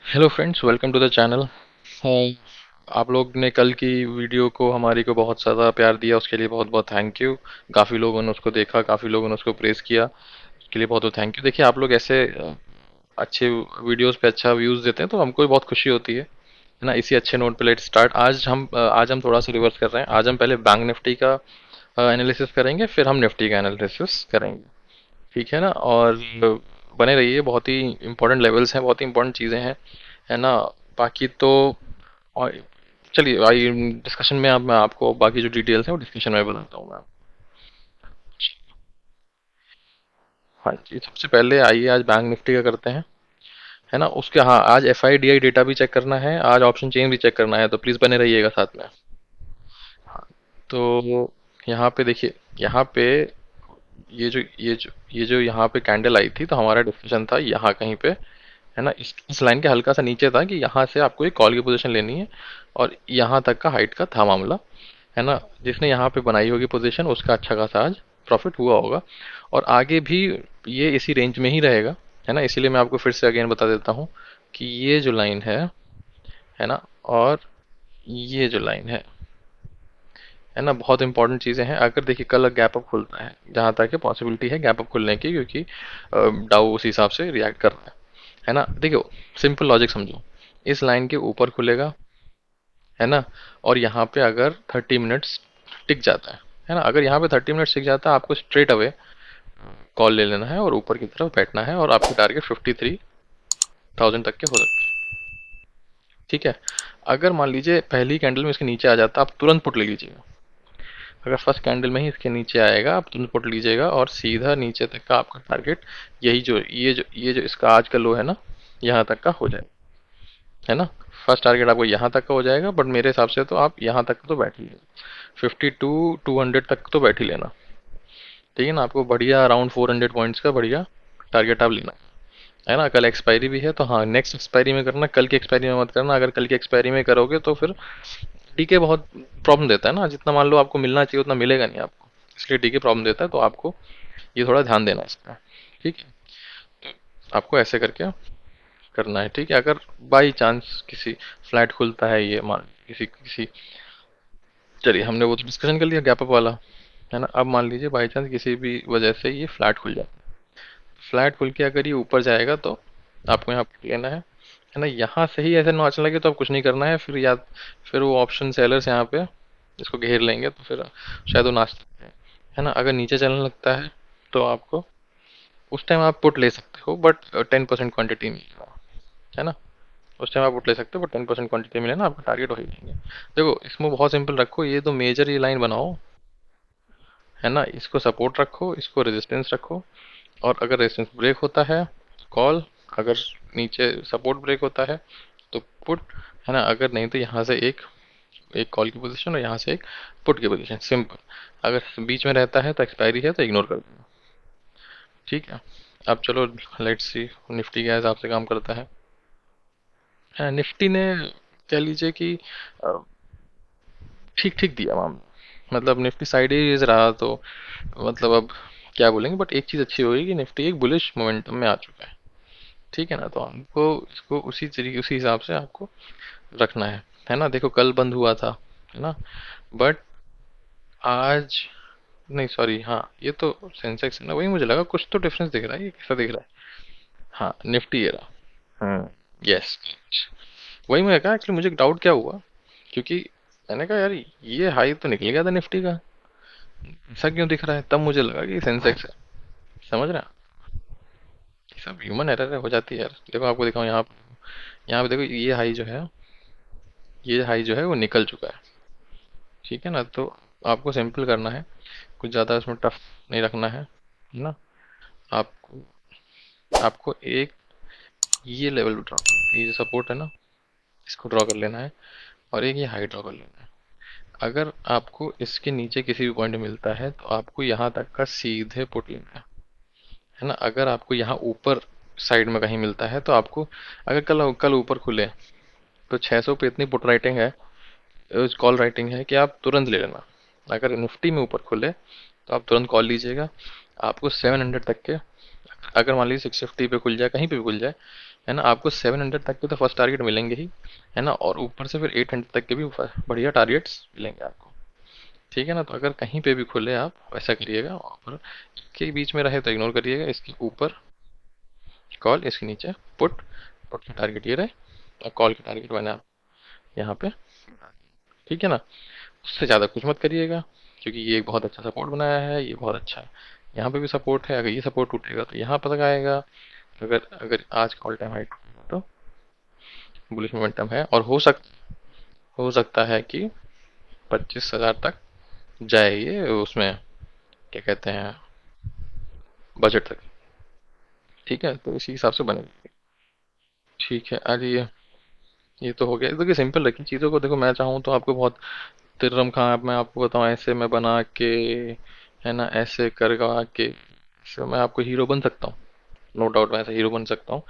Hello friends, welcome to the channel. हाँ, आप लोग ने कल की वीडियो को हमारी को बहुत ज़्यादा प्यार दिया, उसके लिए बहुत बहुत थैंक यू। काफ़ी लोगों ने उसको देखा, काफ़ी लोगों ने उसको प्रेज़ किया, उसके लिए बहुत बहुत थैंक यू। देखिए, आप लोग ऐसे अच्छे वीडियोस पे अच्छा व्यूज़ देते हैं तो हमको भी बहुत खुशी होती है ना। इसी अच्छे नोट पे लेट स्टार्ट। आज हम थोड़ा सा रिवर्स कर रहे हैं। आज हम पहले बैंक निफ्टी का एनालिसिस करेंगे, फिर हम निफ्टी का एनालिसिस करेंगे। ठीक है ना। और बने रहिए, बहुत ही इंपॉर्टेंट लेवल्स हैं, बहुत ही इंपॉर्टेंट चीज़ें हैं, है ना। बाकी तो और चलिए, आई डिस्कशन में अब मैं आपको बाकी जो डिटेल्स हैं वो डिस्कशन में बताता हूँ मैं। हाँ जी, सबसे पहले आइए आज बैंक निफ्टी का करते हैं, है ना। उसके हाँ, आज F I D I data भी चेक करना है, आज ऑप्शन चेन भी चेक करना है, तो प्लीज़ बने रहिएगा साथ में। तो यहाँ पे देखिए, यहाँ पे ये जो यहाँ पे कैंडल आई थी, तो हमारा डिस्कशन था यहाँ कहीं पे, है ना। इस लाइन के हल्का सा नीचे था कि यहाँ से आपको एक कॉल की पोजीशन लेनी है, और यहाँ तक का हाइट का था मामला, है ना। जिसने यहाँ पे बनाई होगी पोजीशन उसका अच्छा खासा आज प्रॉफिट हुआ होगा, और आगे भी ये इसी रेंज में ही रहेगा, है ना। इसीलिए मैं आपको फिर से अगेन बता देता हूँ कि ये जो लाइन है ना, और ये जो लाइन है ना, बहुत इंपॉर्टेंट चीज़ें हैं। अगर देखिए कल गैप अप खुलता है, जहाँ तक पॉसिबिलिटी है गैप अप खुलने की, क्योंकि डाउ उस हिसाब से रिएक्ट कर रहा है ना। देखो, सिंपल लॉजिक समझो, इस लाइन के ऊपर खुलेगा, है ना। और यहाँ पे अगर 30 मिनट्स टिक जाता है ना, अगर यहाँ पे 30 मिनट्स टिक जाता है, आपको स्ट्रेट अवे कॉल ले लेना है और ऊपर की तरफ बैठना है, और आपके टारगेट 53,000 तक के हो सकते हैं। ठीक है। अगर मान लीजिए पहली कैंडल में इसके नीचे आ जाता, आप तुरंत पुट ले लीजिएगा। अगर फर्स्ट कैंडल में ही इसके नीचे आएगा, आप तुरंत पुट लीजिएगा, और सीधा नीचे तक का आपका टारगेट यही जो ये जो इसका आज का लो है ना, यहाँ तक का हो जाएगा, है ना। फर्स्ट टारगेट आपको यहाँ तक का हो जाएगा, बट मेरे हिसाब से तो आप यहाँ तक तो बैठ ही लेना, 52,200 तक तो बैठ ही लेना। ठीक है ना, आपको बढ़िया अराउंड 400 पॉइंट्स का बढ़िया टारगेट आप लेना, है ना। कल एक्सपायरी भी है, तो हाँ, नेक्स्ट एक्सपायरी में करना, कल की एक्सपायरी में मत करना। अगर कल की एक्सपायरी में करोगे तो फिर डीके बहुत प्रॉब्लम देता है ना, जितना मान लो आपको मिलना चाहिए उतना मिलेगा नहीं आपको, इसलिए डीके प्रॉब्लम देता है, तो आपको ये थोड़ा ध्यान देना है इसका। ठीक है, आपको ऐसे करके करना है। ठीक है, अगर बाई चांस किसी फ्लैट खुलता है, ये मान किसी किसी चलिए, हमने वो तो डिस्कशन कर लिया गैप अप वाला, है ना। अब मान लीजिए बाई चांस किसी भी वजह से ये फ्लैट खुल जाए, फ्लैट खुल के अगर ये ऊपर जाएगा तो आपको यहाँ पर लेना है ना। यहाँ से ही ऐसे नाचने लगे तो अब कुछ नहीं करना है, फिर वो ऑप्शन सेलर्स यहाँ पे इसको घेर लेंगे, तो फिर शायद वो नाच सकते हैं, है ना। अगर नीचे चलने लगता है तो आपको उस टाइम आप पुट ले सकते हो, बट 10% क्वांटिटी मिलेगा, है ना। उस टाइम आप पुट ले सकते हो, बट 10% क्वांटिटी मिले ना, आपका टारगेट हो ही जाएंगे। देखो, इसमें बहुत सिंपल रखो, ये तो मेजर ये लाइन बनाओ, है ना। इसको सपोर्ट रखो, इसको रेजिस्टेंस रखो, और अगर रेजिस्टेंस ब्रेक होता है कॉल, अगर नीचे सपोर्ट ब्रेक होता है तो पुट, है ना। अगर नहीं तो यहाँ से एक एक कॉल की पोजीशन, और यहाँ से एक पुट की पोजीशन, सिंपल। अगर बीच में रहता है तो एक्सपायरी है तो इग्नोर कर देना। ठीक है। अब चलो, लेट्स सी निफ्टी के हिसाब से काम करता है। निफ्टी ने कह लीजिए कि ठीक ठीक दिया मामला, मतलब निफ्टी साइड ही रहा, तो मतलब अब क्या बोलेंगे, बट एक चीज़ अच्छी हुई कि निफ्टी एक बुलिश मोमेंटम में आ चुका है। ठीक है ना, तो हमको इसको उसी तरीके उसी हिसाब से आपको रखना है ना। देखो, कल बंद हुआ था, है ना, बट आज नहीं, सॉरी, हाँ, ये तो सेंसेक्स है ना, वही मुझे लगा कुछ तो डिफरेंस दिख रहा है, ये कैसा दिख रहा है। हाँ, निफ्टी ये रहा। यस, वही मैं कहा, एक्चुअली मुझे डाउट क्या हुआ, क्योंकि मैंने कहा यार, ये हाई तो निकल गया था निफ्टी का, ऐसा क्यों दिख रहा है, तब मुझे लगा कि सेंसेक्स है। समझ रहे हैं? ये सब ह्यूमन एरर हो जाती है यार। देखो, आपको दिखाऊं, यहाँ पे देखो, ये हाई जो है वो निकल चुका है। ठीक है ना, तो आपको सिंपल करना है, कुछ ज़्यादा इसमें टफ नहीं रखना है ना। आपको आपको एक ये लेवल ड्रॉ करना है, ये जो सपोर्ट है ना, इसको ड्रॉ कर लेना है, और एक ये हाई ड्रॉ कर लेना है। अगर आपको इसके नीचे किसी भी पॉइंट मिलता है तो आपको यहाँ तक का सीधे पुट लेना है ना। अगर आपको यहाँ ऊपर साइड में कहीं मिलता है तो आपको, अगर कल कल ऊपर खुले तो 600 पे इतनी पुट राइटिंग है, कॉल राइटिंग है कि आप तुरंत ले लेना। अगर निफ्टी में ऊपर खुले तो आप तुरंत कॉल लीजिएगा। आपको 700 तक के, अगर मान लीजिए 650 पे खुल जाए, कहीं पे भी खुल जाए, है ना। आपको 700 तक के तो फर्स्ट टारगेट मिलेंगे ही, है ना, और ऊपर से फिर 800 तक के भी बढ़िया टारगेट्स मिलेंगे आपको। ठीक है ना। तो अगर कहीं पे भी खुले आप वैसा करिएगा, और के बीच में रहे तो इग्नोर करिएगा, इसके ऊपर कॉल, इसके नीचे पुट। पुट का टारगेट ये रहे, और कॉल का टारगेट बने आप यहाँ पे। ठीक है ना। उससे ज़्यादा कुछ मत करिएगा, क्योंकि ये एक बहुत अच्छा सपोर्ट बनाया है, ये बहुत अच्छा है। यहाँ पे भी सपोर्ट है, अगर ये सपोर्ट टूटेगा तो यहाँ पता आएगा। अगर अगर आज का ऑल टाइम हाई तो बुलिश मोमेंटम है, और हो सकता है कि 25,000 तक जाए ये, उसमें क्या कहते हैं, बजट तक। ठीक है, तो इसी हिसाब से बनेगी। ठीक है, आज ये तो हो गया। देखिए सिंपल रखिए चीज़ों को। देखो मैं चाहूँ तो आपको बहुत तिररम खां मैं आपको बताऊँ ऐसे मैं बना के, है ना, ऐसे करवा के, इससे मैं आपको हीरो बन सकता हूँ। नो डाउट मैं ऐसे हीरो बन सकता हूँ।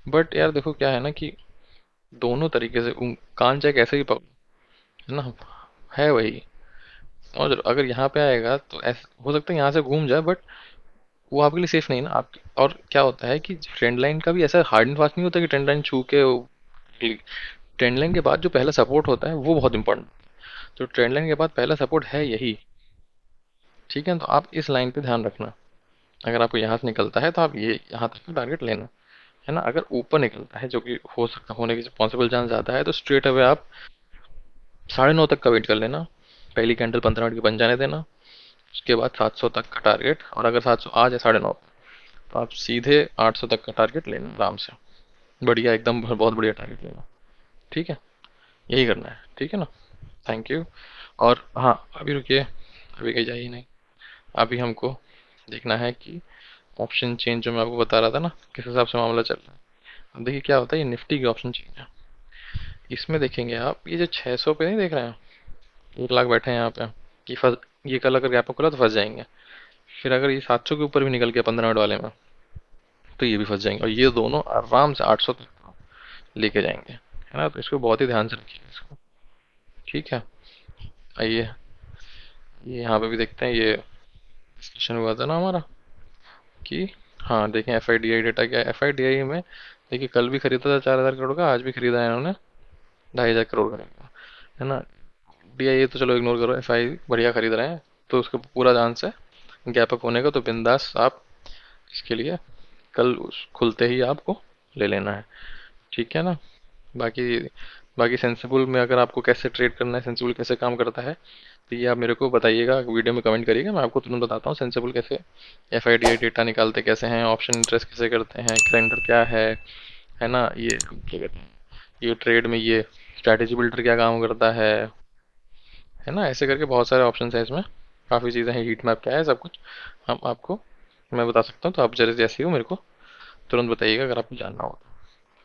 बट यार देखो क्या है ना कि दोनों तरीके से कान चाहे कैसे भी पकड़ो, है ना, है वही। समझ रहे हो? अगर यहाँ पे आएगा तो ऐसा हो सकता है यहाँ से घूम जाए, बट वो आपके लिए सेफ नहीं ना आप। और क्या होता है कि ट्रेंड लाइन का भी ऐसा हार्ड एंड फास्ट नहीं होता कि ट्रेंड लाइन छू के ट्रेंड लाइन के बाद जो पहला सपोर्ट होता है वो बहुत इंपॉर्टेंट। तो ट्रेंड लाइन के बाद पहला सपोर्ट है यही। ठीक है, तो आप इस लाइन पे ध्यान रखना। अगर आपको यहाँ से निकलता है तो आप ये यहाँ तक का टारगेट लेना, है ना। अगर ऊपर निकलता है, जो कि हो सकता होने की पॉसिबल चांस ज़्यादा है, तो स्ट्रेट अवे आप 9:30 तक का वेट कर लेना। पहली कैंडल 15 मिनट की बन जाने देना। उसके बाद 700 तक का टारगेट, और अगर 700 आ जाए 9:30, तो आप सीधे 800 तक का टारगेट लेना आराम से। बढ़िया एकदम बहुत बढ़िया टारगेट लेना। ठीक है, यही करना है। ठीक है ना। Thank you. और हाँ, अभी रुकिए, अभी कहीं जाइए नहीं। अभी हमको देखना है कि ऑप्शन चेंज जो मैं आपको बता रहा था ना, किस हिसाब से मामला चल रहा है। अब देखिए क्या होता है, ये निफ्टी की ऑप्शन चेंज है। इसमें देखेंगे आप, ये जो 600 पे नहीं देख रहे हैं, 1 लाख बैठे हैं यहाँ पे, ये फंस ये कल अगर गैप अप खुला तो फंस जाएंगे। फिर अगर ये 700 के ऊपर भी निकल गया 15 मिनट वाले में, तो ये भी फंस जाएंगे, और ये दोनों आराम से 800 तक लेके जाएंगे, है ना। तो इसको बहुत ही ध्यान से रखिए इसको। ठीक है। आइए, ये यहाँ पे भी देखते हैं, ये डिस्कशन हुआ था ना हमारा कि, हाँ देखें F I D I data क्या है। एफ आई डी आई में देखिए कल भी खरीदा था 4,000 करोड़ का, आज भी खरीदा है इन्होंने 2,500 करोड़ का, है ना। डी आई ए तो चलो इग्नोर करो, एफ आई बढ़िया खरीद रहे हैं, तो उसका पूरा चांस है गैप अप होने का। तो बिंदास आप इसके लिए कल खुलते ही आपको ले लेना है। ठीक है ना। बाकी बाकी सेंसिबल में अगर आपको कैसे ट्रेड करना है, सेंसिबल कैसे काम करता है, तो ये आप मेरे को बताइएगा, वीडियो में कमेंट करिएगा, मैं आपको तुरंत बताता हूँ सेंसिबल कैसे F I D I data निकालते कैसे हैं, ऑप्शन इंटरेस्ट कैसे करते हैं, कैलेंडर क्या है ना, ये क्या कहते हैं, ये ट्रेड में ये स्ट्रैटेजी बिल्डर क्या काम करता है ना। ऐसे करके बहुत सारे ऑप्शन है इसमें, काफ़ी चीज़ें हैं, हीट मैप क्या है, सब कुछ हम आपको मैं बता सकता हूँ। तो आप जैसे जैसे हो मेरे को तुरंत बताइएगा अगर आपको जानना हो तो।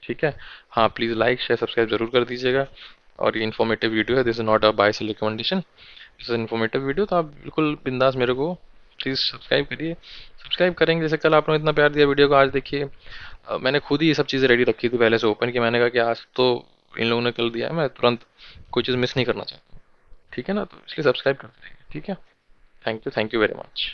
ठीक है। हाँ प्लीज़ लाइक शेयर सब्सक्राइब जरूर कर दीजिएगा। और ये इन्फॉर्मेटिव वीडियो है, this is not a buy sell recommendation, this is informative video. तो आप बिल्कुल बिंदास मेरे को प्लीज़ सब्सक्राइब करिए। सब्सक्राइब करेंगे, जैसे कल आपने इतना प्यार दिया वीडियो को, आज देखिए मैंने खुद ही ये सब चीज़ें रेडी रखी थी पहले से ओपन की। मैंने कहा कि आज तो इन लोगों ने कल दिया है, मैं तुरंत कोई चीज़ मिस नहीं करना चाहता। ठीक है ना, तो इसलिए सब्सक्राइब कर देंगे। ठीक है। Thank you very much.